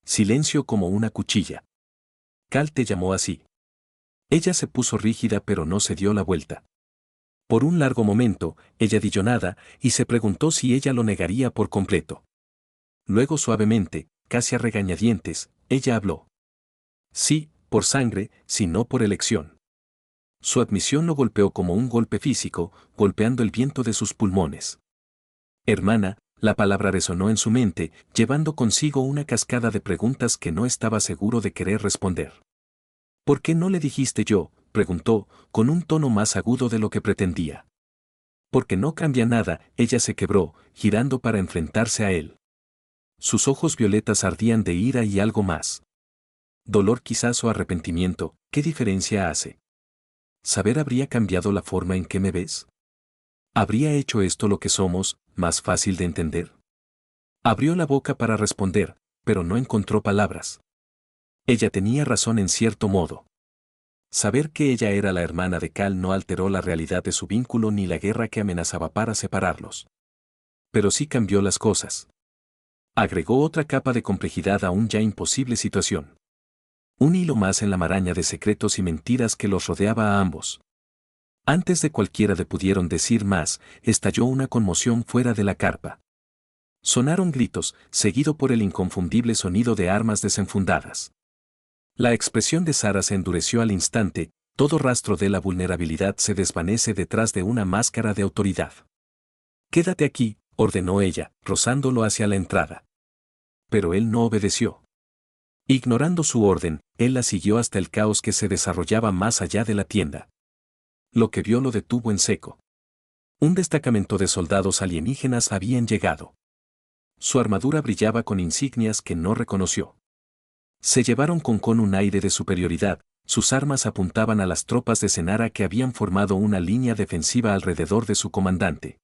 Silencio como una cuchilla. Cal te llamó así. Ella se puso rígida pero no se dio la vuelta. Por un largo momento, ella dijo nada y se preguntó si ella lo negaría por completo. Luego suavemente, casi a regañadientes, ella habló. Sí, por sangre, si no por elección. Su admisión lo golpeó como un golpe físico, golpeando el viento de sus pulmones. Hermana, la palabra resonó en su mente, llevando consigo una cascada de preguntas que no estaba seguro de querer responder. ¿Por qué no le dijiste yo?, preguntó, con un tono más agudo de lo que pretendía. Porque no cambia nada, ella se quebró, girando para enfrentarse a él. Sus ojos violetas ardían de ira y algo más. Dolor quizás o arrepentimiento, ¿qué diferencia hace? ¿Saber habría cambiado la forma en que me ves? ¿Habría hecho esto lo que somos, más fácil de entender? Abrió la boca para responder, pero no encontró palabras. Ella tenía razón en cierto modo. Saber que ella era la hermana de Cal no alteró la realidad de su vínculo ni la guerra que amenazaba para separarlos. Pero sí cambió las cosas. Agregó otra capa de complejidad a un ya imposible situación. Un hilo más en la maraña de secretos y mentiras que los rodeaba a ambos. Antes de cualquiera de pudieron decir más, estalló una conmoción fuera de la carpa. Sonaron gritos, seguido por el inconfundible sonido de armas desenfundadas. La expresión de Sara se endureció al instante, todo rastro de la vulnerabilidad se desvanece detrás de una máscara de autoridad. Quédate aquí, ordenó ella, rozándolo hacia la entrada. Pero él no obedeció. Ignorando su orden, él la siguió hasta el caos que se desarrollaba más allá de la tienda. Lo que vio lo detuvo en seco. Un destacamento de soldados alienígenas habían llegado. Su armadura brillaba con insignias que no reconoció. Se llevaron con un aire de superioridad, sus armas apuntaban a las tropas de Cenara que habían formado una línea defensiva alrededor de su comandante.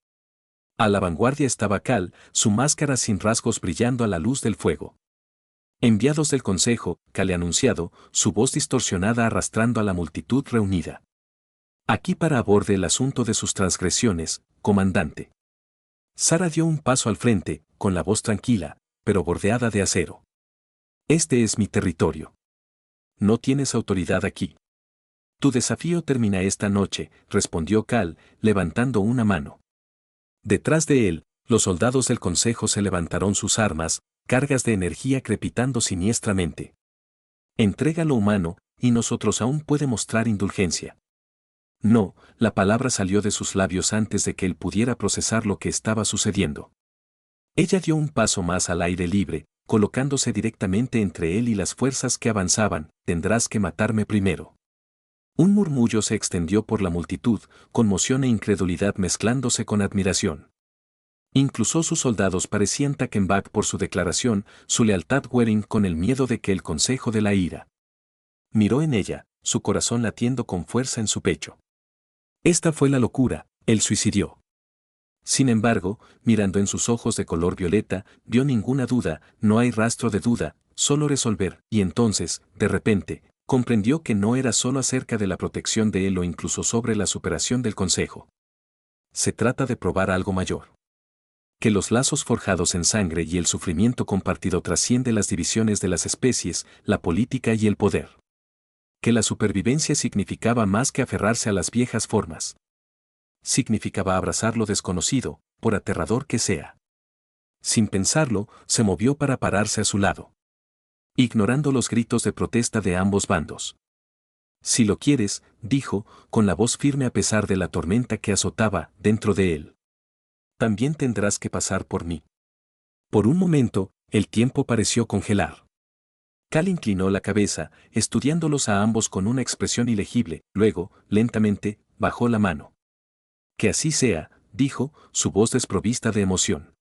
A la vanguardia estaba Cal, su máscara sin rasgos brillando a la luz del fuego. Enviados del consejo, Cal le anunciado, su voz distorsionada arrastrando a la multitud reunida. Aquí para aborde el asunto de sus transgresiones, comandante. Sara dio un paso al frente, con la voz tranquila, pero bordeada de acero. Este es mi territorio. No tienes autoridad aquí. Tu desafío termina esta noche, respondió Cal, levantando una mano. Detrás de él, los soldados del consejo se levantaron sus armas, cargas de energía crepitando siniestramente. Entrega lo humano, y nosotros aún puede mostrar indulgencia. No, la palabra salió de sus labios antes de que él pudiera procesar lo que estaba sucediendo. Ella dio un paso más al aire libre, colocándose directamente entre él y las fuerzas que avanzaban, tendrás que matarme primero. Un murmullo se extendió por la multitud, conmoción e incredulidad mezclándose con admiración. Incluso sus soldados parecían taken back por su declaración, su lealtad Wering con el miedo de que el consejo de la ira. Miró en ella, su corazón latiendo con fuerza en su pecho. Esta fue la locura, el suicidio. Sin embargo, mirando en sus ojos de color violeta, vio ninguna duda, no hay rastro de duda, solo resolver, y entonces, de repente, comprendió que no era solo acerca de la protección de él o incluso sobre la superación del consejo. Se trata de probar algo mayor. Que los lazos forjados en sangre y el sufrimiento compartido trasciende las divisiones de las especies, la política y el poder. Que la supervivencia significaba más que aferrarse a las viejas formas. Significaba abrazar lo desconocido, por aterrador que sea. Sin pensarlo, se movió para pararse a su lado. Ignorando los gritos de protesta de ambos bandos. Si lo quieres, dijo, con la voz firme a pesar de la tormenta que azotaba dentro de él. También tendrás que pasar por mí. Por un momento, el tiempo pareció congelar. Cal inclinó la cabeza, estudiándolos a ambos con una expresión ilegible, luego, lentamente, bajó la mano. Que así sea, dijo, su voz desprovista de emoción.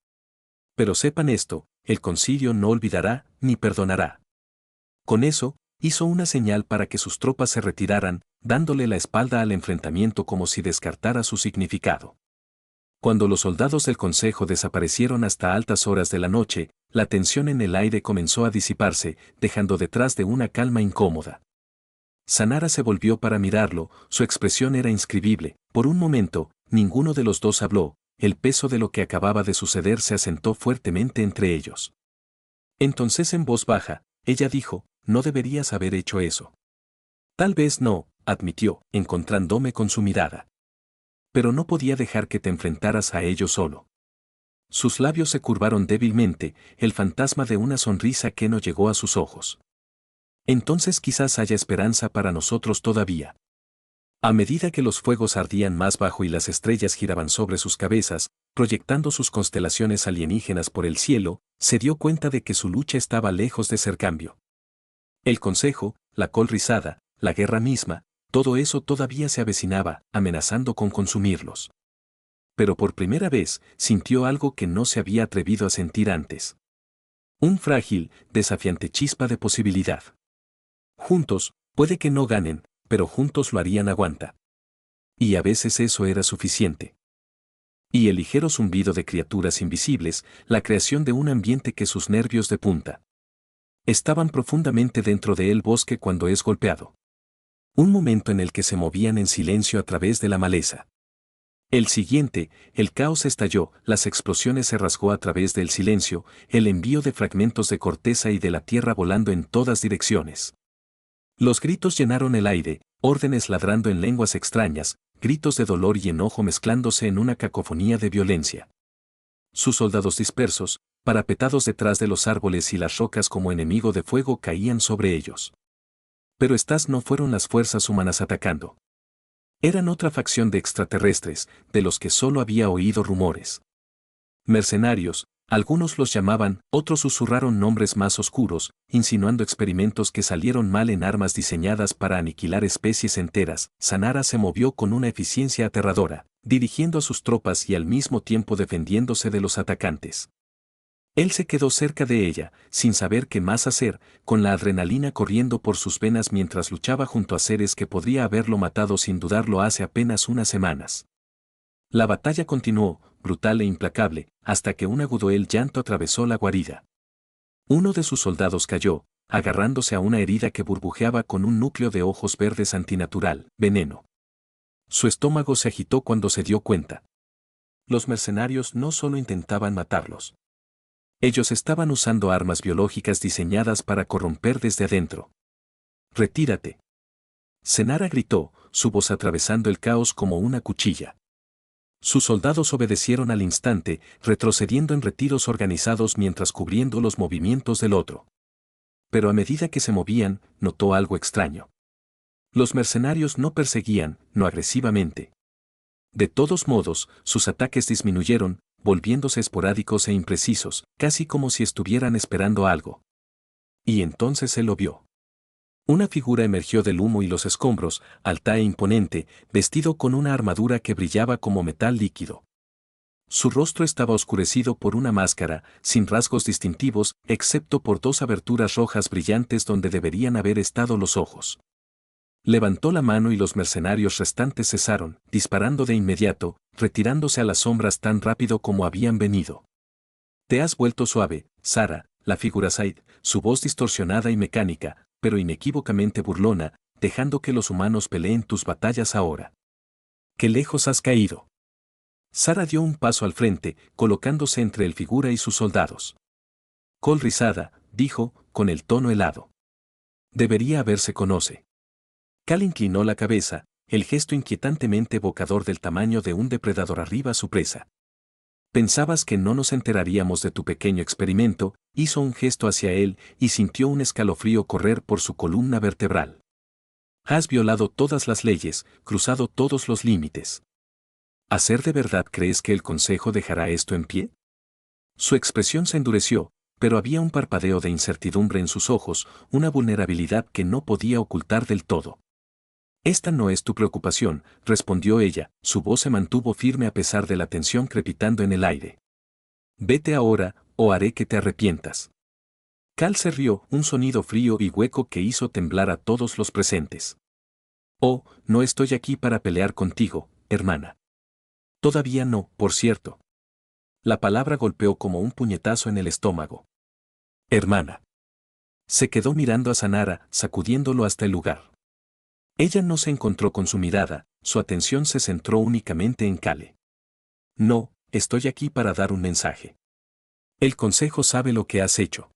Pero sepan esto, el concilio no olvidará, ni perdonará. Con eso, hizo una señal para que sus tropas se retiraran, dándole la espalda al enfrentamiento como si descartara su significado. Cuando los soldados del consejo desaparecieron hasta altas horas de la noche, la tensión en el aire comenzó a disiparse, dejando detrás de una calma incómoda. Sanara se volvió para mirarlo, su expresión era inscribible. Por un momento, ninguno de los dos habló, el peso de lo que acababa de suceder se asentó fuertemente entre ellos. Entonces en voz baja, ella dijo, no deberías haber hecho eso. Tal vez no, admitió, encontrándome con su mirada. Pero no podía dejar que te enfrentaras a ello solo. Sus labios se curvaron débilmente, el fantasma de una sonrisa que no llegó a sus ojos. Entonces quizás haya esperanza para nosotros todavía. A medida que los fuegos ardían más bajo y las estrellas giraban sobre sus cabezas, proyectando sus constelaciones alienígenas por el cielo, se dio cuenta de que su lucha estaba lejos de ser cambio. El consejo, la col rizada, la guerra misma, todo eso todavía se avecinaba, amenazando con consumirlos. Pero por primera vez, sintió algo que no se había atrevido a sentir antes. Un frágil, desafiante chispa de posibilidad. Juntos, puede que no ganen, pero juntos lo harían aguanta. Y a veces eso era suficiente. Y el ligero zumbido de criaturas invisibles, la creación de un ambiente que sus nervios de punta. Estaban profundamente dentro de el bosque cuando es golpeado. Un momento en el que se movían en silencio a través de la maleza. El siguiente, el caos estalló, las explosiones se rasgó a través del silencio, el envío de fragmentos de corteza y de la tierra volando en todas direcciones. Los gritos llenaron el aire, órdenes ladrando en lenguas extrañas, gritos de dolor y enojo mezclándose en una cacofonía de violencia. Sus soldados dispersos, parapetados detrás de los árboles y las rocas como enemigo de fuego caían sobre ellos. Pero estas no fueron las fuerzas humanas atacando. Eran otra facción de extraterrestres, de los que solo había oído rumores. Mercenarios, algunos los llamaban, otros susurraron nombres más oscuros, insinuando experimentos que salieron mal en armas diseñadas para aniquilar especies enteras. Sanara se movió con una eficiencia aterradora, dirigiendo a sus tropas y al mismo tiempo defendiéndose de los atacantes. Él se quedó cerca de ella, sin saber qué más hacer, con la adrenalina corriendo por sus venas mientras luchaba junto a seres que podría haberlo matado sin dudarlo hace apenas unas semanas. La batalla continuó, brutal e implacable, hasta que un agudo llanto atravesó la guarida. Uno de sus soldados cayó, agarrándose a una herida que burbujeaba con un núcleo de ojos verdes antinatural, veneno. Su estómago se agitó cuando se dio cuenta. Los mercenarios no solo intentaban matarlos. Ellos estaban usando armas biológicas diseñadas para corromper desde adentro. «Retírate». Senara gritó, su voz atravesando el caos como una cuchilla. Sus soldados obedecieron al instante, retrocediendo en retiros organizados mientras cubriendo los movimientos del otro. Pero a medida que se movían, notó algo extraño. Los mercenarios no perseguían, no agresivamente. De todos modos, sus ataques disminuyeron, volviéndose esporádicos e imprecisos, casi como si estuvieran esperando algo. Y entonces él lo vio. Una figura emergió del humo y los escombros, alta e imponente, vestido con una armadura que brillaba como metal líquido. Su rostro estaba oscurecido por una máscara, sin rasgos distintivos, excepto por dos aberturas rojas brillantes donde deberían haber estado los ojos. Levantó la mano y los mercenarios restantes cesaron, disparando de inmediato, retirándose a las sombras tan rápido como habían venido. «Te has vuelto suave, Sara», la figura Said, su voz distorsionada y mecánica, pero inequívocamente burlona, dejando que los humanos peleen tus batallas ahora. «¿Qué lejos has caído?» Sara dio un paso al frente, colocándose entre el figura y sus soldados. «Col rizada», dijo, con el tono helado. «Debería haberse conoce». Cal inclinó la cabeza, el gesto inquietantemente evocador del tamaño de un depredador arriba a su presa. «Pensabas que no nos enteraríamos de tu pequeño experimento», hizo un gesto hacia él y sintió un escalofrío correr por su columna vertebral. «Has violado todas las leyes, cruzado todos los límites. ¿A ser de verdad crees que el Consejo dejará esto en pie?» Su expresión se endureció, pero había un parpadeo de incertidumbre en sus ojos, una vulnerabilidad que no podía ocultar del todo. «Esta no es tu preocupación», respondió ella, su voz se mantuvo firme a pesar de la tensión crepitando en el aire. «Vete ahora, o haré que te arrepientas». Cal se rió, un sonido frío y hueco que hizo temblar a todos los presentes. «Oh, no estoy aquí para pelear contigo, hermana». «Todavía no, por cierto». La palabra golpeó como un puñetazo en el estómago. «Hermana». Se quedó mirando a Sanara, sacudiéndolo hasta el lugar. Ella no se encontró con su mirada, su atención se centró únicamente en Kale. «No, estoy aquí para dar un mensaje. El Consejo sabe lo que has hecho».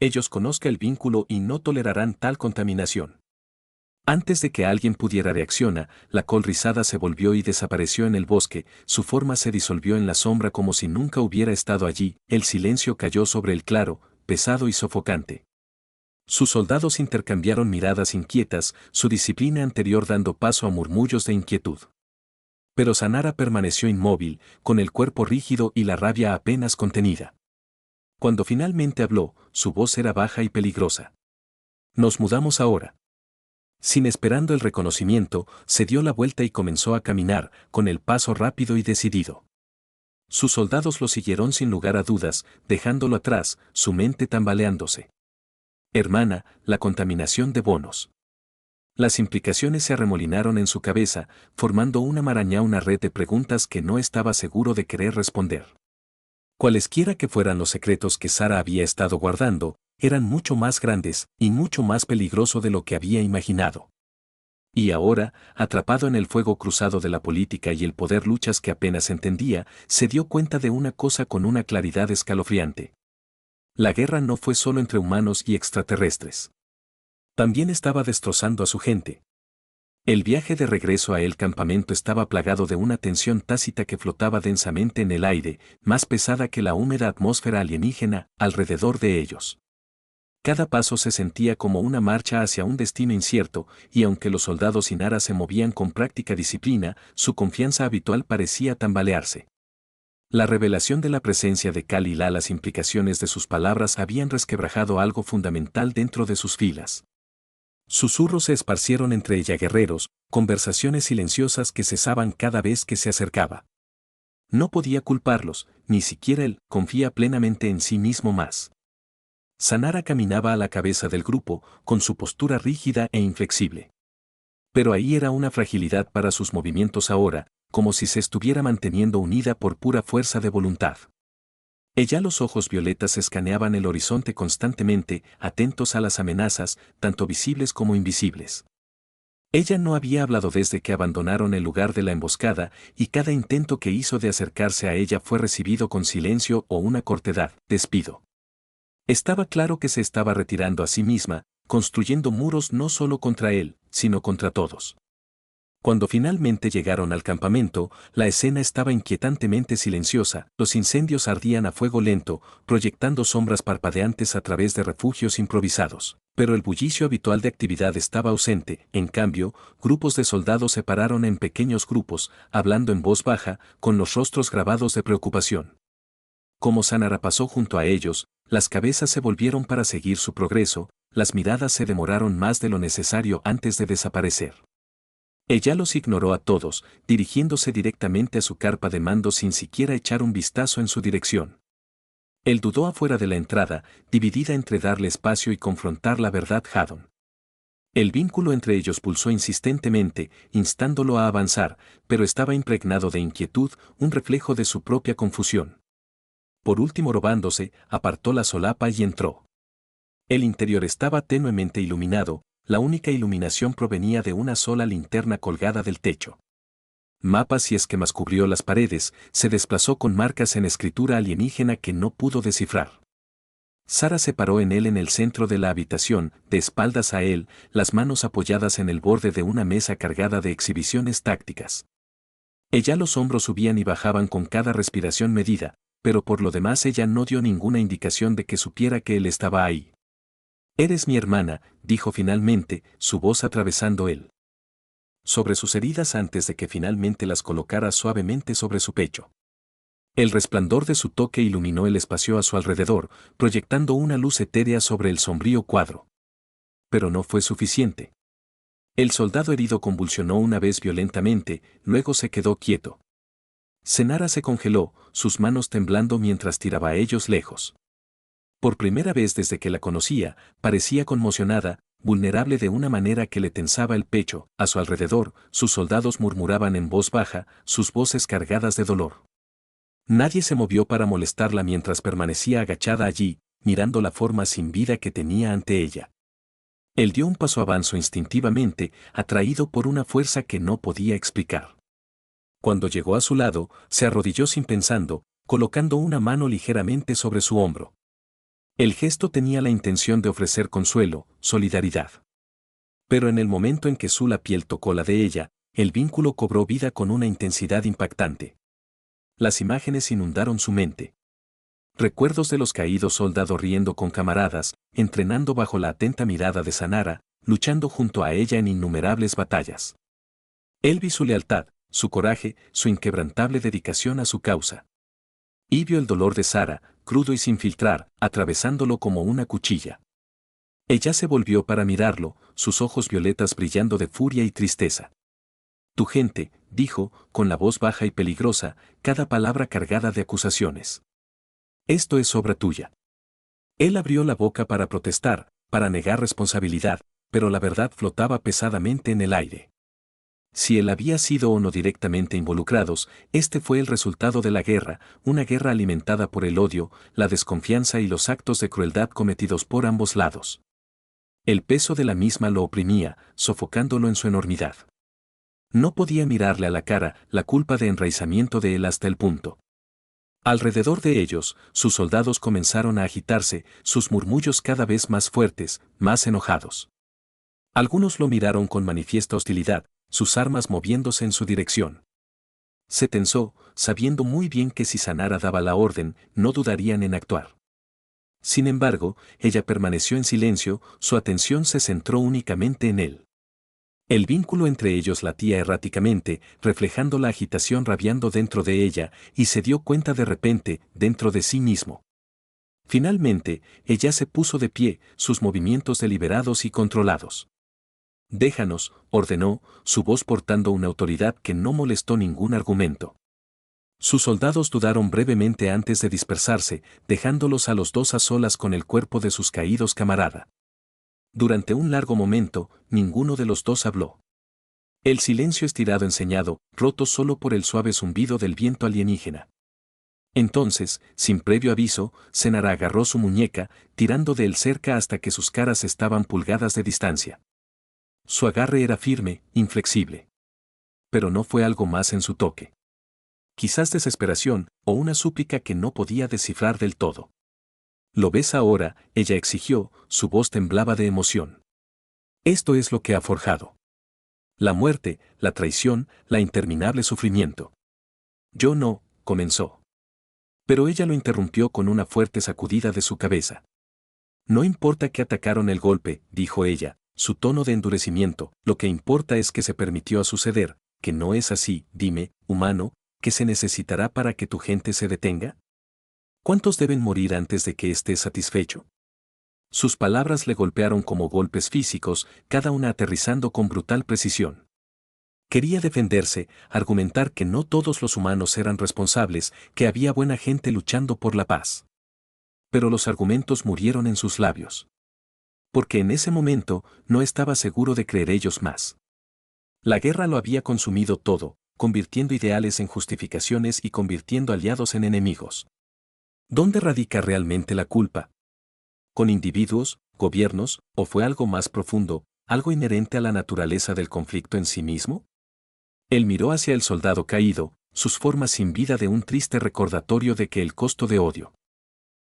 Ellos conozcan el vínculo y no tolerarán tal contaminación. Antes de que alguien pudiera reaccionar, la col rizada se volvió y desapareció en el bosque, su forma se disolvió en la sombra como si nunca hubiera estado allí, el silencio cayó sobre el claro, pesado y sofocante. Sus soldados intercambiaron miradas inquietas, su disciplina anterior dando paso a murmullos de inquietud. Pero Sanara permaneció inmóvil, con el cuerpo rígido y la rabia apenas contenida. Cuando finalmente habló, su voz era baja y peligrosa. Nos mudamos ahora. Sin esperando el reconocimiento, se dio la vuelta y comenzó a caminar, con el paso rápido y decidido. Sus soldados lo siguieron sin lugar a dudas, dejándolo atrás, su mente tambaleándose. Hermana, la contaminación de bonos. Las implicaciones se arremolinaron en su cabeza, formando una red de preguntas que no estaba seguro de querer responder. Cualesquiera que fueran los secretos que Sara había estado guardando, eran mucho más grandes y mucho más peligroso de lo que había imaginado. Y ahora, atrapado en el fuego cruzado de la política y el poder luchas que apenas entendía, se dio cuenta de una cosa con una claridad escalofriante. La guerra no fue solo entre humanos y extraterrestres. También estaba destrozando a su gente. El viaje de regreso a el campamento estaba plagado de una tensión tácita que flotaba densamente en el aire, más pesada que la húmeda atmósfera alienígena alrededor de ellos. Cada paso se sentía como una marcha hacia un destino incierto, y aunque los soldados Inara se movían con práctica disciplina, su confianza habitual parecía tambalearse. La revelación de la presencia de Kal-El, las implicaciones de sus palabras habían resquebrajado algo fundamental dentro de sus filas. Susurros se esparcieron entre ella guerreros, conversaciones silenciosas que cesaban cada vez que se acercaba. No podía culparlos, ni siquiera él confía plenamente en sí mismo más. Sanara caminaba a la cabeza del grupo, con su postura rígida e inflexible. Pero ahí era una fragilidad para sus movimientos ahora, como si se estuviera manteniendo unida por pura fuerza de voluntad. Ella los ojos violetas escaneaban el horizonte constantemente, atentos a las amenazas, tanto visibles como invisibles. Ella no había hablado desde que abandonaron el lugar de la emboscada, y cada intento que hizo de acercarse a ella fue recibido con silencio o una cortedad, despido. Estaba claro que se estaba retirando a sí misma, construyendo muros no solo contra él, sino contra todos. Cuando finalmente llegaron al campamento, la escena estaba inquietantemente silenciosa, los incendios ardían a fuego lento, proyectando sombras parpadeantes a través de refugios improvisados. Pero el bullicio habitual de actividad estaba ausente, en cambio, grupos de soldados se pararon en pequeños grupos, hablando en voz baja, con los rostros grabados de preocupación. Como Sanara pasó junto a ellos, las cabezas se volvieron para seguir su progreso, las miradas se demoraron más de lo necesario antes de desaparecer. Ella los ignoró a todos, dirigiéndose directamente a su carpa de mando sin siquiera echar un vistazo en su dirección. Él dudó afuera de la entrada, dividida entre darle espacio y confrontar la verdad Haddon. El vínculo entre ellos pulsó insistentemente, instándolo a avanzar, pero estaba impregnado de inquietud, un reflejo de su propia confusión. Por último, robándose, apartó la solapa y entró. El interior estaba tenuemente iluminado, la única iluminación provenía de una sola linterna colgada del techo. Mapas y esquemas cubrió las paredes, se desplazó con marcas en escritura alienígena que no pudo descifrar. Sara se paró en él en el centro de la habitación, de espaldas a él, las manos apoyadas en el borde de una mesa cargada de exhibiciones tácticas. Ella los hombros subían y bajaban con cada respiración medida, pero por lo demás ella no dio ninguna indicación de que supiera que él estaba ahí. «Eres mi hermana», dijo finalmente, su voz atravesando él. Sobre sus heridas antes de que finalmente las colocara suavemente sobre su pecho. El resplandor de su toque iluminó el espacio a su alrededor, proyectando una luz etérea sobre el sombrío cuadro. Pero no fue suficiente. El soldado herido convulsionó una vez violentamente, luego se quedó quieto. Senara se congeló, sus manos temblando mientras tiraba a ellos lejos. Por primera vez desde que la conocía, parecía conmocionada, vulnerable de una manera que le tensaba el pecho. A su alrededor, sus soldados murmuraban en voz baja, sus voces cargadas de dolor. Nadie se movió para molestarla mientras permanecía agachada allí, mirando la forma sin vida que tenía ante ella. Él dio un paso avanzó instintivamente, atraído por una fuerza que no podía explicar. Cuando llegó a su lado, se arrodilló sin pensando, colocando una mano ligeramente sobre su hombro. El gesto tenía la intención de ofrecer consuelo, solidaridad. Pero en el momento en que la piel tocó la de ella, el vínculo cobró vida con una intensidad impactante. Las imágenes inundaron su mente. Recuerdos de los caídos soldados riendo con camaradas, entrenando bajo la atenta mirada de Sanara, luchando junto a ella en innumerables batallas. Él vio su lealtad, su coraje, su inquebrantable dedicación a su causa. Y vio el dolor de Sara, crudo y sin filtrar, atravesándolo como una cuchilla. Ella se volvió para mirarlo, sus ojos violetas brillando de furia y tristeza. Tu gente, dijo, con la voz baja y peligrosa, cada palabra cargada de acusaciones. Esto es obra tuya. Él abrió la boca para protestar, para negar responsabilidad, pero la verdad flotaba pesadamente en el aire. Si él había sido o no directamente involucrados, este fue el resultado de la guerra, una guerra alimentada por el odio, la desconfianza y los actos de crueldad cometidos por ambos lados. El peso de la misma lo oprimía, sofocándolo en su enormidad. No podía mirarle a la cara la culpa de enraizamiento de él hasta el punto. Alrededor de ellos, sus soldados comenzaron a agitarse, sus murmullos cada vez más fuertes, más enojados. Algunos lo miraron con manifiesta hostilidad, sus armas moviéndose en su dirección. Se tensó, sabiendo muy bien que si Sanara daba la orden, no dudarían en actuar. Sin embargo, ella permaneció en silencio, su atención se centró únicamente en él. El vínculo entre ellos latía erráticamente, reflejando la agitación rabiando dentro de ella, y se dio cuenta de repente, dentro de sí mismo. Finalmente, ella se puso de pie, sus movimientos deliberados y controlados. Déjanos, ordenó, su voz portando una autoridad que no molestó ningún argumento. Sus soldados dudaron brevemente antes de dispersarse, dejándolos a los dos a solas con el cuerpo de sus caídos camarada. Durante un largo momento, ninguno de los dos habló. El silencio estirado enseñado, roto solo por el suave zumbido del viento alienígena. Entonces, sin previo aviso, Senara agarró su muñeca, tirando de él cerca hasta que sus caras estaban pulgadas de distancia. Su agarre era firme, inflexible. Pero no fue algo más en su toque. Quizás desesperación, o una súplica que no podía descifrar del todo. ¿Lo ves ahora?, ella exigió, su voz temblaba de emoción. Esto es lo que ha forjado. La muerte, la traición, la interminable sufrimiento. Yo no, comenzó. Pero ella lo interrumpió con una fuerte sacudida de su cabeza. No importa que atacaron el golpe, dijo ella, su tono de endurecimiento, lo que importa es que se permitió a suceder, que no es así, dime, humano, ¿qué se necesitará para que tu gente se detenga? ¿Cuántos deben morir antes de que estés satisfecho? Sus palabras le golpearon como golpes físicos, cada una aterrizando con brutal precisión. Quería defenderse, argumentar que no todos los humanos eran responsables, que había buena gente luchando por la paz. Pero los argumentos murieron en sus labios. Porque en ese momento no estaba seguro de creer ellos más. La guerra lo había consumido todo, convirtiendo ideales en justificaciones y convirtiendo aliados en enemigos. ¿Dónde radica realmente la culpa? ¿Con individuos, gobiernos, o fue algo más profundo, algo inherente a la naturaleza del conflicto en sí mismo? Él miró hacia el soldado caído, sus formas sin vida de un triste recordatorio de que el costo de odio.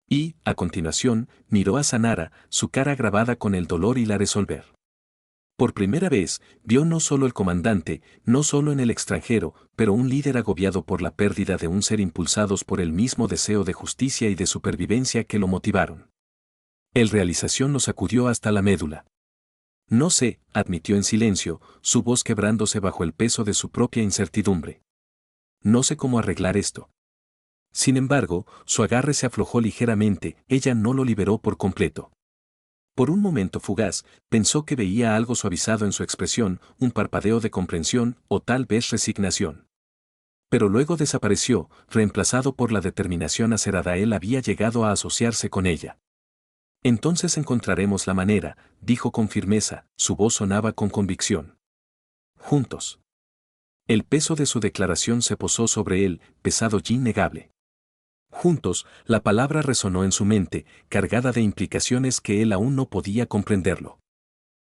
Y, a continuación, miró a Sanara, su cara grabada con el dolor y la resolver. Por primera vez, vio no solo el comandante, no solo en el extranjero, pero un líder agobiado por la pérdida de un ser impulsados por el mismo deseo de justicia y de supervivencia que lo motivaron. El realización lo sacudió hasta la médula. No sé, admitió en silencio, su voz quebrándose bajo el peso de su propia incertidumbre. No sé cómo arreglar esto. Sin embargo, su agarre se aflojó ligeramente, ella no lo liberó por completo. Por un momento fugaz, pensó que veía algo suavizado en su expresión, un parpadeo de comprensión o tal vez resignación. Pero luego desapareció, reemplazado por la determinación acerada. Él había llegado a asociarse con ella. Entonces encontraremos la manera, dijo con firmeza, su voz sonaba con convicción. Juntos. El peso de su declaración se posó sobre él, pesado y innegable. Juntos, la palabra resonó en su mente, cargada de implicaciones que él aún no podía comprenderlo.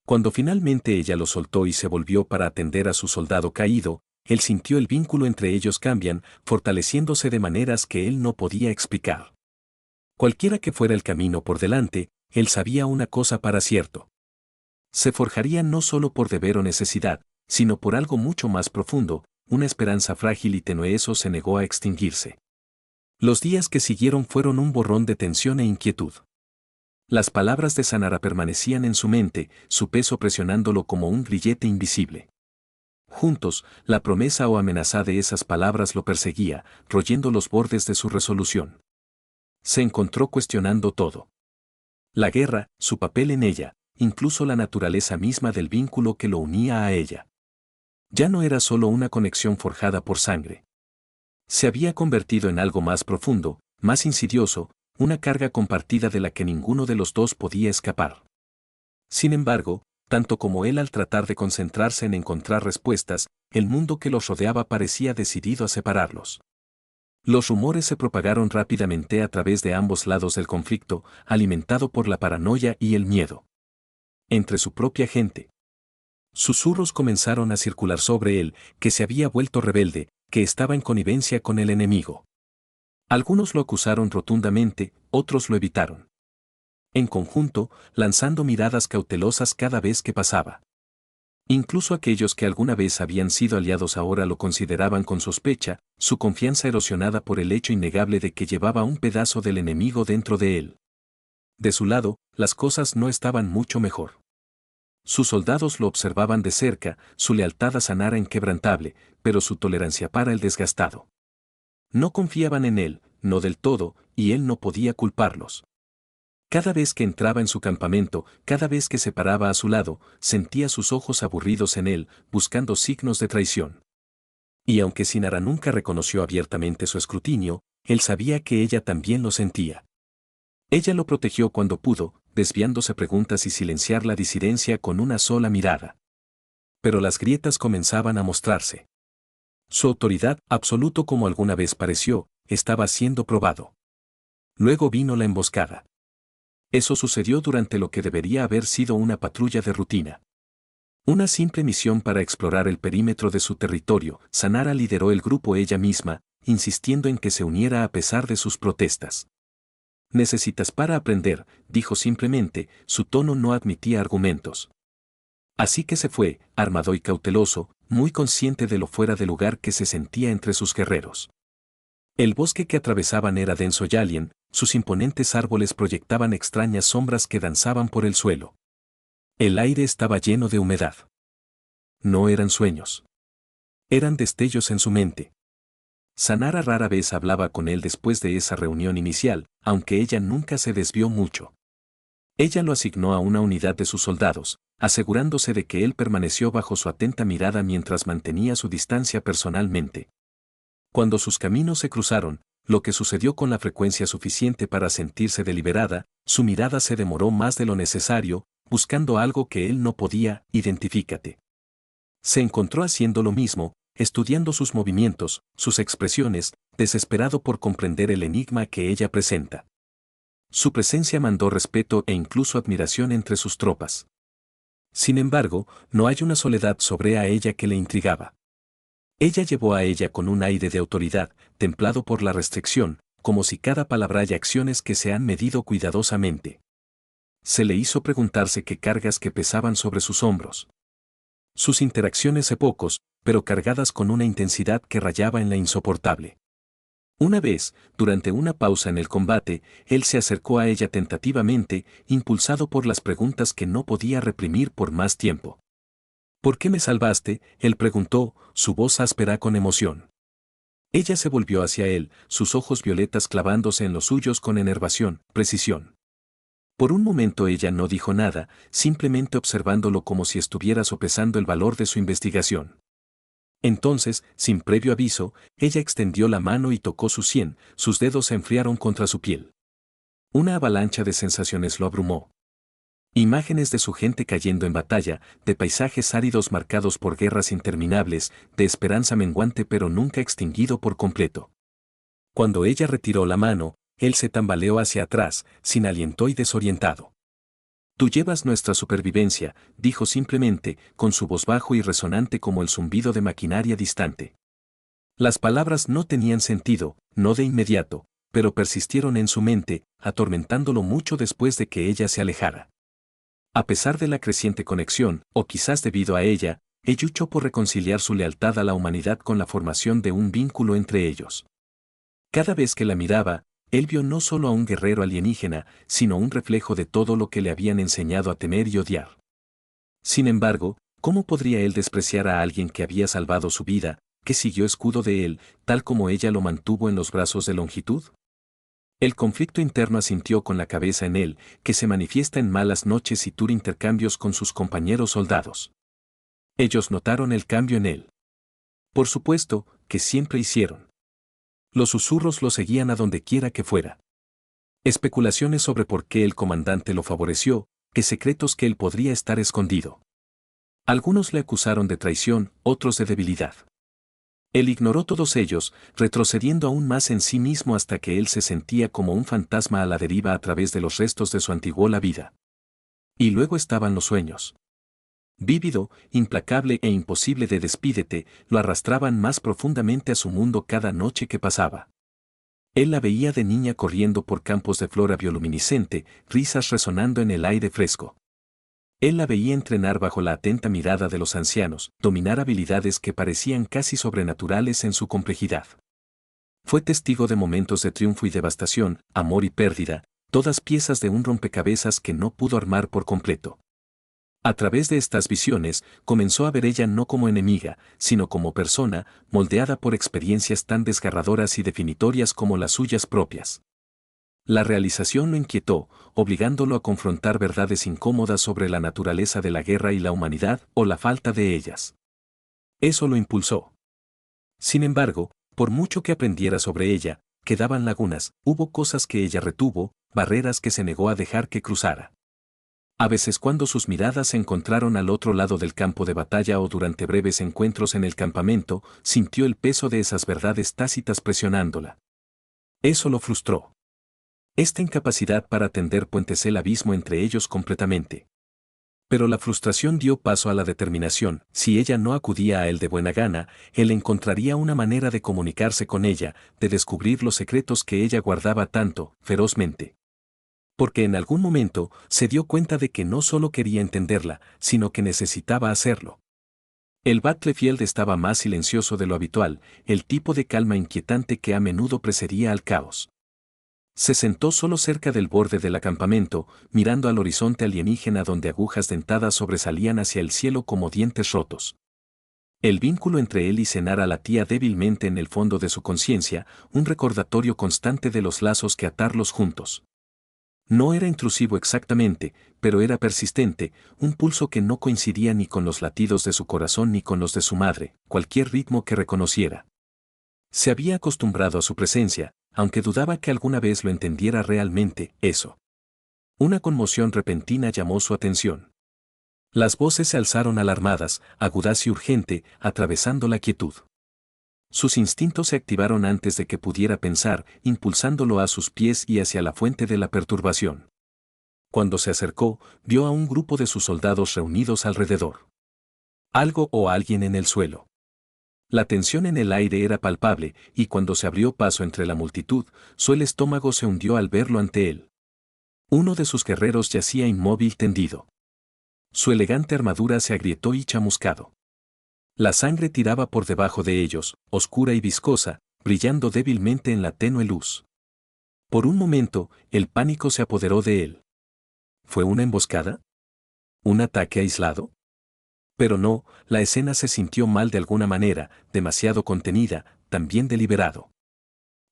Cuando finalmente ella lo soltó y se volvió para atender a su soldado caído, él sintió el vínculo entre ellos cambian, fortaleciéndose de maneras que él no podía explicar. Cualquiera que fuera el camino por delante, él sabía una cosa para cierto. Se forjaría no solo por deber o necesidad, sino por algo mucho más profundo, una esperanza frágil y tenue. Eso se negó a extinguirse. Los días que siguieron fueron un borrón de tensión e inquietud. Las palabras de Sanara permanecían en su mente, su peso presionándolo como un grillete invisible. Juntos, la promesa o amenaza de esas palabras lo perseguía, royendo los bordes de su resolución. Se encontró cuestionando todo. La guerra, su papel en ella, incluso la naturaleza misma del vínculo que lo unía a ella. Ya no era solo una conexión forjada por sangre. Se había convertido en algo más profundo, más insidioso, una carga compartida de la que ninguno de los dos podía escapar. Sin embargo, tanto como él al tratar de concentrarse en encontrar respuestas, el mundo que los rodeaba parecía decidido a separarlos. Los rumores se propagaron rápidamente a través de ambos lados del conflicto, alimentado por la paranoia y el miedo. Entre su propia gente. Susurros comenzaron a circular sobre él, que se había vuelto rebelde, que estaba en connivencia con el enemigo. Algunos lo acusaron rotundamente, otros lo evitaron. En conjunto, lanzando miradas cautelosas cada vez que pasaba. Incluso aquellos que alguna vez habían sido aliados ahora lo consideraban con sospecha, su confianza erosionada por el hecho innegable de que llevaba un pedazo del enemigo dentro de él. De su lado, las cosas no estaban mucho mejor. Sus soldados lo observaban de cerca, su lealtad a Sanara inquebrantable, pero su tolerancia para el desgastado. No confiaban en él, no del todo, y él no podía culparlos. Cada vez que entraba en su campamento, cada vez que se paraba a su lado, sentía sus ojos aburridos en él, buscando signos de traición. Y aunque Sinara nunca reconoció abiertamente su escrutinio, él sabía que ella también lo sentía. Ella lo protegió cuando pudo, desviándose preguntas y silenciar la disidencia con una sola mirada. Pero las grietas comenzaban a mostrarse. Su autoridad, absoluto como alguna vez pareció, estaba siendo probado. Luego vino la emboscada. Eso sucedió durante lo que debería haber sido una patrulla de rutina. Una simple misión para explorar el perímetro de su territorio. Sanara lideró el grupo ella misma, insistiendo en que se uniera a pesar de sus protestas. Necesitas para aprender, dijo simplemente, su tono no admitía argumentos. Así que se fue, armado y cauteloso, muy consciente de lo fuera de lugar que se sentía entre sus guerreros. El bosque que atravesaban era denso y alien, sus imponentes árboles proyectaban extrañas sombras que danzaban por el suelo. El aire estaba lleno de humedad. No eran sueños. Eran destellos en su mente. Sanara rara vez hablaba con él después de esa reunión inicial, aunque ella nunca se desvió mucho. Ella lo asignó a una unidad de sus soldados, asegurándose de que él permaneció bajo su atenta mirada mientras mantenía su distancia personalmente. Cuando sus caminos se cruzaron, lo que sucedió con la frecuencia suficiente para sentirse deliberada, su mirada se demoró más de lo necesario, buscando algo que él no podía, identifícate. Se encontró haciendo lo mismo, estudiando sus movimientos, sus expresiones, desesperado por comprender el enigma que ella presenta. Su presencia mandó respeto e incluso admiración entre sus tropas. Sin embargo, no hay una soledad sobre a ella que le intrigaba. Ella llevó a ella con un aire de autoridad, templado por la restricción, como si cada palabra y acciones que se han medido cuidadosamente. Se le hizo preguntarse qué cargas que pesaban sobre sus hombros. Sus interacciones pocos, pero cargadas con una intensidad que rayaba en la insoportable. Una vez, durante una pausa en el combate, él se acercó a ella tentativamente, impulsado por las preguntas que no podía reprimir por más tiempo. ¿Por qué me salvaste?, él preguntó, su voz áspera con emoción. Ella se volvió hacia él, sus ojos violetas clavándose en los suyos con enervación, precisión. Por un momento ella no dijo nada, simplemente observándolo como si estuviera sopesando el valor de su investigación. Entonces, sin previo aviso, ella extendió la mano y tocó su sien, sus dedos se enfriaron contra su piel. Una avalancha de sensaciones lo abrumó. Imágenes de su gente cayendo en batalla, de paisajes áridos marcados por guerras interminables, de esperanza menguante pero nunca extinguido por completo. Cuando ella retiró la mano, él se tambaleó hacia atrás, sin aliento y desorientado. Tú llevas nuestra supervivencia, dijo simplemente, con su voz bajo y resonante como el zumbido de maquinaria distante. Las palabras no tenían sentido, no de inmediato, pero persistieron en su mente, atormentándolo mucho después de que ella se alejara. A pesar de la creciente conexión, o quizás debido a ella, él luchó por reconciliar su lealtad a la humanidad con la formación de un vínculo entre ellos. Cada vez que la miraba, él vio no solo a un guerrero alienígena, sino un reflejo de todo lo que le habían enseñado a temer y odiar. Sin embargo, ¿cómo podría él despreciar a alguien que había salvado su vida, que siguió escudo de él, tal como ella lo mantuvo en los brazos de longitud? El conflicto interno asintió con la cabeza en él, que se manifiesta en malas noches y intercambios con sus compañeros soldados. Ellos notaron el cambio en él. Por supuesto, que siempre hicieron. Los susurros lo seguían a donde quiera que fuera. Especulaciones sobre por qué el comandante lo favoreció, que secretos que él podría estar escondido. Algunos le acusaron de traición, otros de debilidad. Él ignoró todos ellos, retrocediendo aún más en sí mismo hasta que él se sentía como un fantasma a la deriva a través de los restos de su antigua vida. Y luego estaban los sueños. Vívido, implacable e imposible de despídete, lo arrastraban más profundamente a su mundo cada noche que pasaba. Él la veía de niña corriendo por campos de flora bioluminiscente, risas resonando en el aire fresco. Él la veía entrenar bajo la atenta mirada de los ancianos, dominar habilidades que parecían casi sobrenaturales en su complejidad. Fue testigo de momentos de triunfo y devastación, amor y pérdida, todas piezas de un rompecabezas que no pudo armar por completo. A través de estas visiones, comenzó a ver ella no como enemiga, sino como persona, moldeada por experiencias tan desgarradoras y definitorias como las suyas propias. La realización lo inquietó, obligándolo a confrontar verdades incómodas sobre la naturaleza de la guerra y la humanidad, o la falta de ellas. Eso lo impulsó. Sin embargo, por mucho que aprendiera sobre ella, quedaban lagunas, hubo cosas que ella retuvo, barreras que se negó a dejar que cruzara. A veces cuando sus miradas se encontraron al otro lado del campo de batalla o durante breves encuentros en el campamento, sintió el peso de esas verdades tácitas presionándola. Eso lo frustró. Esta incapacidad para tender puentes el abismo entre ellos completamente. Pero la frustración dio paso a la determinación. Si ella no acudía a él de buena gana, él encontraría una manera de comunicarse con ella, de descubrir los secretos que ella guardaba tanto, ferozmente. Porque en algún momento se dio cuenta de que no solo quería entenderla, sino que necesitaba hacerlo. El Battlefield estaba más silencioso de lo habitual, el tipo de calma inquietante que a menudo precedía al caos. Se sentó solo cerca del borde del acampamento, mirando al horizonte alienígena donde agujas dentadas sobresalían hacia el cielo como dientes rotos. El vínculo entre él y Senara latía débilmente en el fondo de su conciencia, un recordatorio constante de los lazos que atarlos juntos. No era intrusivo exactamente, pero era persistente, un pulso que no coincidía ni con los latidos de su corazón ni con los de su madre, cualquier ritmo que reconociera. Se había acostumbrado a su presencia, aunque dudaba que alguna vez lo entendiera realmente, eso. Una conmoción repentina llamó su atención. Las voces se alzaron alarmadas, agudas y urgente, atravesando la quietud. Sus instintos se activaron antes de que pudiera pensar, impulsándolo a sus pies y hacia la fuente de la perturbación. Cuando se acercó, vio a un grupo de sus soldados reunidos alrededor. Algo o alguien en el suelo. La tensión en el aire era palpable, y cuando se abrió paso entre la multitud, su estómago se hundió al verlo ante él. Uno de sus guerreros yacía inmóvil tendido. Su elegante armadura se agrietó y chamuscado. La sangre tiraba por debajo de ellos, oscura y viscosa, brillando débilmente en la tenue luz. Por un momento, el pánico se apoderó de él. ¿Fue una emboscada? ¿Un ataque aislado? Pero no, la escena se sintió mal de alguna manera, demasiado contenida, también deliberado.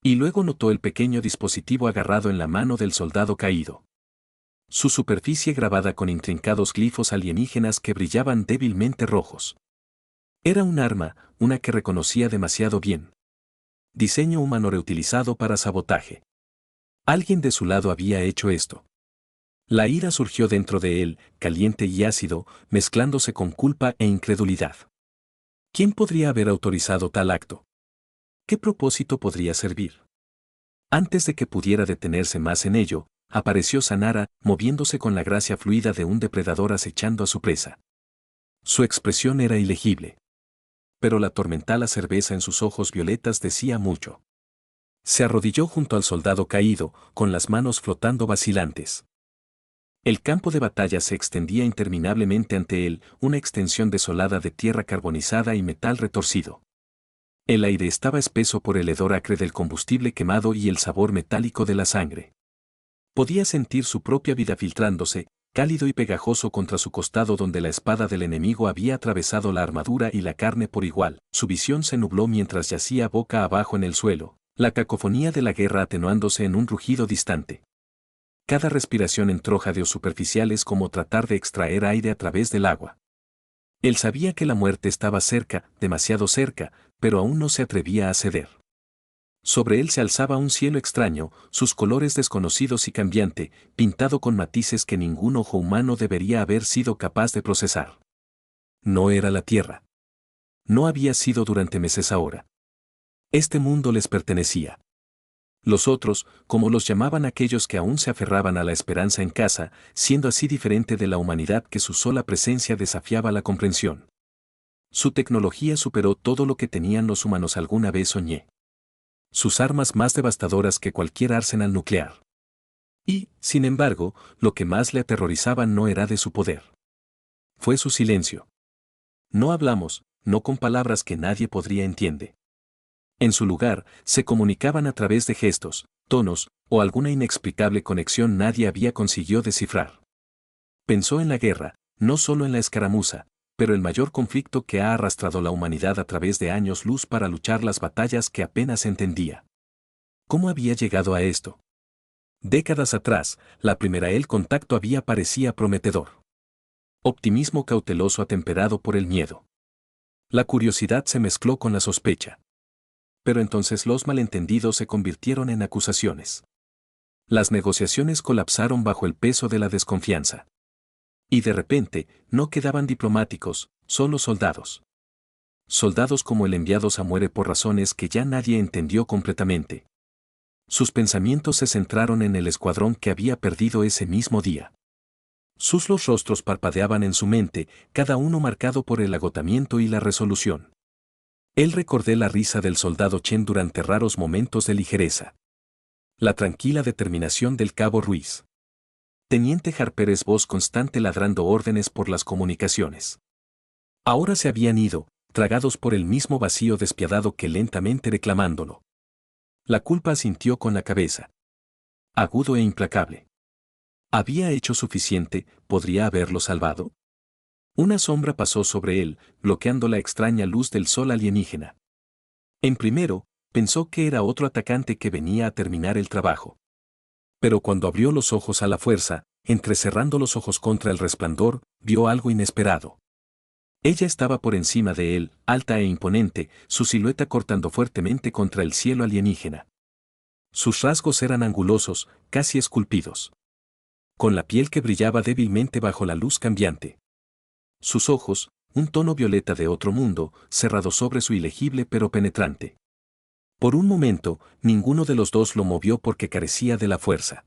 Y luego notó el pequeño dispositivo agarrado en la mano del soldado caído. Su superficie grabada con intrincados glifos alienígenas que brillaban débilmente rojos. Era un arma, una que reconocía demasiado bien. Diseño humano reutilizado para sabotaje. Alguien de su lado había hecho esto. La ira surgió dentro de él, caliente y ácido, mezclándose con culpa e incredulidad. ¿Quién podría haber autorizado tal acto? ¿Qué propósito podría servir? Antes de que pudiera detenerse más en ello, apareció Senara, moviéndose con la gracia fluida de un depredador acechando a su presa. Su expresión era ilegible. Pero la tormentada cerveza en sus ojos violetas decía mucho. Se arrodilló junto al soldado caído, con las manos flotando vacilantes. El campo de batalla se extendía interminablemente ante él, una extensión desolada de tierra carbonizada y metal retorcido. El aire estaba espeso por el hedor acre del combustible quemado y el sabor metálico de la sangre. Podía sentir su propia vida filtrándose, cálido y pegajoso contra su costado donde la espada del enemigo había atravesado la armadura y la carne por igual. Su visión se nubló mientras yacía boca abajo en el suelo, la cacofonía de la guerra atenuándose en un rugido distante. Cada respiración entró jadeos superficiales como tratar de extraer aire a través del agua. Él sabía que la muerte estaba cerca, demasiado cerca, pero aún no se atrevía a ceder. Sobre él se alzaba un cielo extraño, sus colores desconocidos y cambiante, pintado con matices que ningún ojo humano debería haber sido capaz de procesar. No era la tierra. No había sido durante meses ahora. Este mundo les pertenecía. Los otros, como los llamaban aquellos que aún se aferraban a la esperanza en casa, siendo así diferente de la humanidad que su sola presencia desafiaba la comprensión. Su tecnología superó todo lo que tenían los humanos alguna vez soñé. Sus armas más devastadoras que cualquier arsenal nuclear. Y, sin embargo, lo que más le aterrorizaba no era de su poder. Fue su silencio. No hablamos, no con palabras que nadie podría entender. En su lugar, se comunicaban a través de gestos, tonos, o alguna inexplicable conexión nadie había conseguido descifrar. Pensó en la guerra, no solo en la escaramuza, pero el mayor conflicto que ha arrastrado la humanidad a través de años luz para luchar las batallas que apenas entendía. ¿Cómo había llegado a esto? Décadas atrás, la primera el contacto parecía prometedor. Optimismo cauteloso atemperado por el miedo. La curiosidad se mezcló con la sospecha. Pero entonces los malentendidos se convirtieron en acusaciones. Las negociaciones colapsaron bajo el peso de la desconfianza. Y de repente, no quedaban diplomáticos, solo soldados. Soldados como el enviado muere por razones que ya nadie entendió completamente. Sus pensamientos se centraron en el escuadrón que había perdido ese mismo día. Los rostros parpadeaban en su mente, cada uno marcado por el agotamiento y la resolución. Él recordó la risa del soldado Chen durante raros momentos de ligereza. La tranquila determinación del cabo Ruiz. Teniente Harper's voz constante ladrando órdenes por las comunicaciones. Ahora se habían ido, tragados por el mismo vacío despiadado que lentamente reclamándolo. La culpa asintió con la cabeza. Agudo e implacable. ¿Había hecho suficiente? ¿Podría haberlo salvado? Una sombra pasó sobre él, bloqueando la extraña luz del sol alienígena. En primero, pensó que era otro atacante que venía a terminar el trabajo. Pero cuando abrió los ojos a la fuerza, entrecerrando los ojos contra el resplandor, vio algo inesperado. Ella estaba por encima de él, alta e imponente, su silueta cortando fuertemente contra el cielo alienígena. Sus rasgos eran angulosos, casi esculpidos. Con la piel que brillaba débilmente bajo la luz cambiante. Sus ojos, un tono violeta de otro mundo, cerrado sobre su ilegible pero penetrante. Por un momento, ninguno de los dos lo movió porque carecía de la fuerza.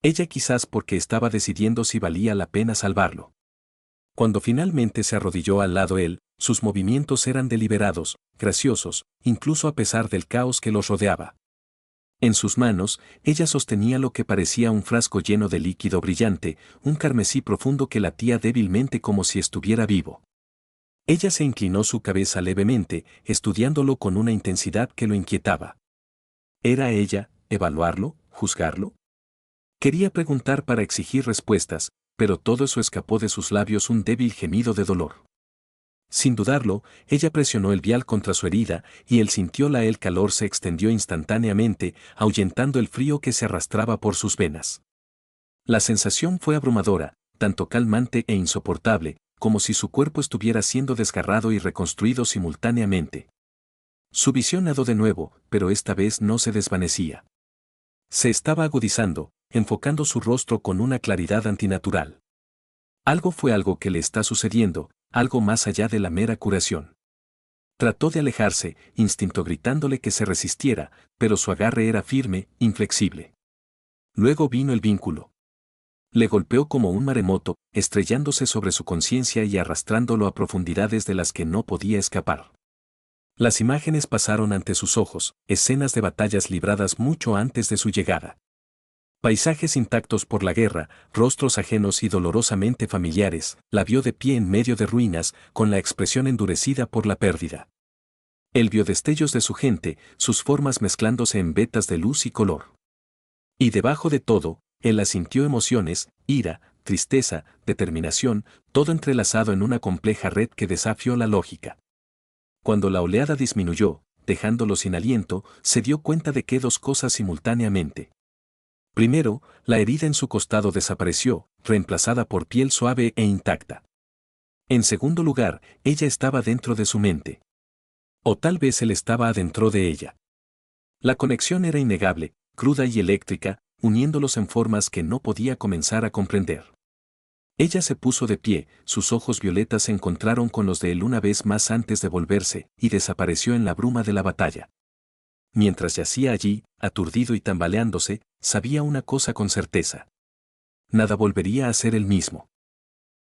Ella quizás porque estaba decidiendo si valía la pena salvarlo. Cuando finalmente se arrodilló al lado él, sus movimientos eran deliberados, graciosos, incluso a pesar del caos que los rodeaba. En sus manos, ella sostenía lo que parecía un frasco lleno de líquido brillante, un carmesí profundo que latía débilmente como si estuviera vivo. Ella se inclinó su cabeza levemente, estudiándolo con una intensidad que lo inquietaba. ¿Era ella, evaluarlo, juzgarlo? Quería preguntar para exigir respuestas, pero todo eso escapó de sus labios un débil gemido de dolor. Sin dudarlo, ella presionó el vial contra su herida y él sintió el calor se extendió instantáneamente, ahuyentando el frío que se arrastraba por sus venas. La sensación fue abrumadora, tanto calmante e insoportable, como si su cuerpo estuviera siendo desgarrado y reconstruido simultáneamente. Su visión nadó de nuevo, pero esta vez no se desvanecía. Se estaba agudizando, enfocando su rostro con una claridad antinatural. Algo que le está sucediendo, algo más allá de la mera curación. Trató de alejarse, instinto gritándole que se resistiera, pero su agarre era firme, inflexible. Luego vino el vínculo. Le golpeó como un maremoto, estrellándose sobre su conciencia y arrastrándolo a profundidades de las que no podía escapar. Las imágenes pasaron ante sus ojos, escenas de batallas libradas mucho antes de su llegada. Paisajes intactos por la guerra, rostros ajenos y dolorosamente familiares, la vio de pie en medio de ruinas, con la expresión endurecida por la pérdida. Él vio destellos de su gente, sus formas mezclándose en vetas de luz y color. Y debajo de todo, él asintió emociones, ira, tristeza, determinación, todo entrelazado en una compleja red que desafió la lógica. Cuando la oleada disminuyó, dejándolo sin aliento, se dio cuenta de que dos cosas simultáneamente. Primero, la herida en su costado desapareció, reemplazada por piel suave e intacta. En segundo lugar, ella estaba dentro de su mente. O tal vez él estaba adentro de ella. La conexión era innegable, cruda y eléctrica, uniéndolos en formas que no podía comenzar a comprender. Ella se puso de pie, sus ojos violetas se encontraron con los de él una vez más antes de volverse, y desapareció en la bruma de la batalla. Mientras yacía allí, aturdido y tambaleándose, sabía una cosa con certeza. Nada volvería a ser el mismo.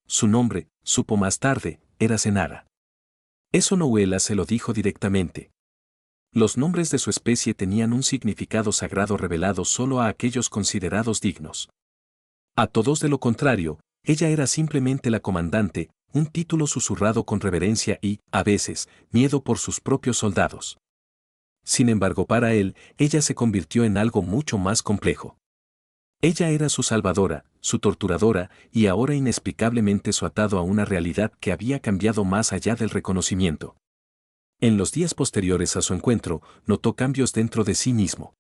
Su nombre, supo más tarde, era Senara. Eso Nouela se lo dijo directamente. Los nombres de su especie tenían un significado sagrado revelado solo a aquellos considerados dignos. A todos de lo contrario, ella era simplemente la comandante, un título susurrado con reverencia y, a veces, miedo por sus propios soldados. Sin embargo, para él, ella se convirtió en algo mucho más complejo. Ella era su salvadora, su torturadora, y ahora inexplicablemente su atado a una realidad que había cambiado más allá del reconocimiento. En los días posteriores a su encuentro, notó cambios dentro de sí mismo.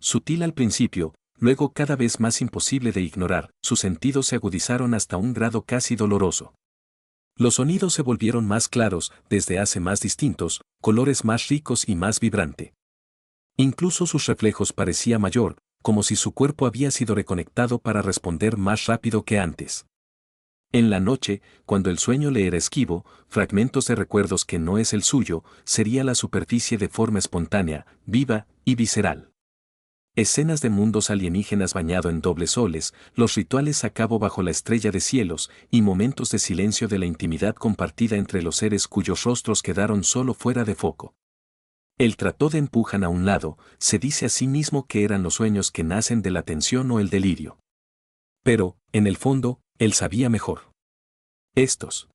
Sutil al principio, luego cada vez más imposible de ignorar, sus sentidos se agudizaron hasta un grado casi doloroso. Los sonidos se volvieron más claros, desde hace más distintos, colores más ricos y más vibrante. Incluso sus reflejos parecía mayor, como si su cuerpo había sido reconectado para responder más rápido que antes. En la noche, cuando el sueño le era esquivo, fragmentos de recuerdos que no es el suyo, sería la superficie de forma espontánea, viva y visceral. Escenas de mundos alienígenas bañado en dobles soles, los rituales a cabo bajo la estrella de cielos, y momentos de silencio de la intimidad compartida entre los seres cuyos rostros quedaron solo fuera de foco. Él trató de empujar a un lado, se dice a sí mismo que eran los sueños que nacen de la tensión o el delirio. Pero, en el fondo, él sabía mejor. Estos